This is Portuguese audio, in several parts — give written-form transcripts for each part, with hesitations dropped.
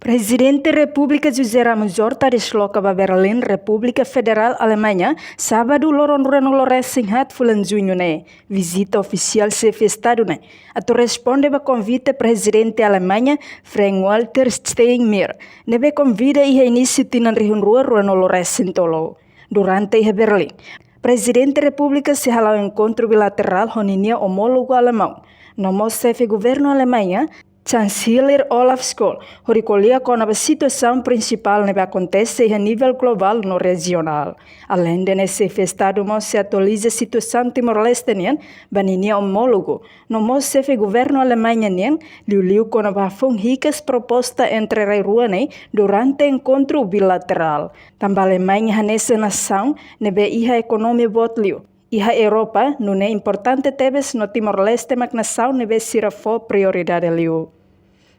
Presidente República José Ramos Horta desloca para Berlim, República Federal Alemanha, sábado loron Lores Singhat fulan junho né. Visita oficial chefe Estado né. Ato responde para convite Presidente Alemanha, Frank-Walter Steinmeier. Nebe convida e início tinan rihunrua Lores Sintolo. Durante a Berlim, Presidente República se halau encontro bilateral honinia homólogo alemão. Nomo chefe governo Alemanha, Chanceler Olaf Scholz, recolhia com a situação principal que acontece a nível global no regional. Além de nesse Estado, se atualiza a situação Timor-Leste, baninia homólogo. No chefe governo Alemanha, liu com a ricas proposta entre a Ruane durante encontro bilateral. Também a Alemanha nessa nação, nebe iha economia botliu. E a Europa não é importante teves no Timor-Leste, mas nação nebe sira for prioridade liu.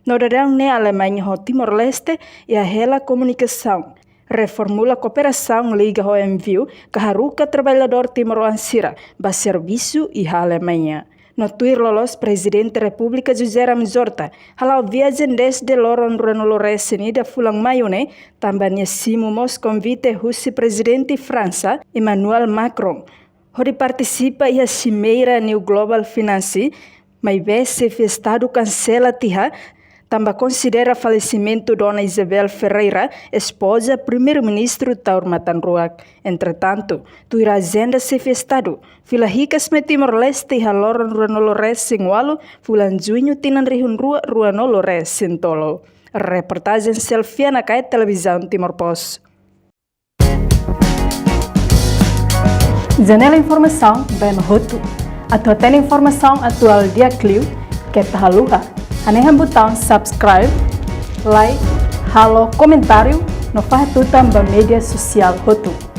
No dadang ne Alemanha ho Timor-Leste e a hela comunicação. Reformula a cooperação liga ho envio que trabalhador Timor-Ansira ba serviço e a Alemanha. No tuir lolos Presidente República José Ramos Horta, halau viagem desde loron Lores Sinida fulang maio ne, também simumos convite Russi Presidente França Emmanuel Macron. Hori participa e a cimeira New Global Finance, mas se o Estado cancela tiha, também considera falecimento Dona Isabel Ferreira, esposa primeiro-ministro Taur Matanruak. Entretanto, tuira agenda se o Estado, fila ricas me Timor-Leste e haloron Lores Singwalo, fulan junho tinan rihunrua Lores Sintolo. Reportagem selfie na caia televisão Timor-Post. Janela Informação, bem roto. Atau tem informação atual dia Clio, que tá haluha. Anehan botão subscribe, like, halo comentário, no faz tudo também mídia social roto.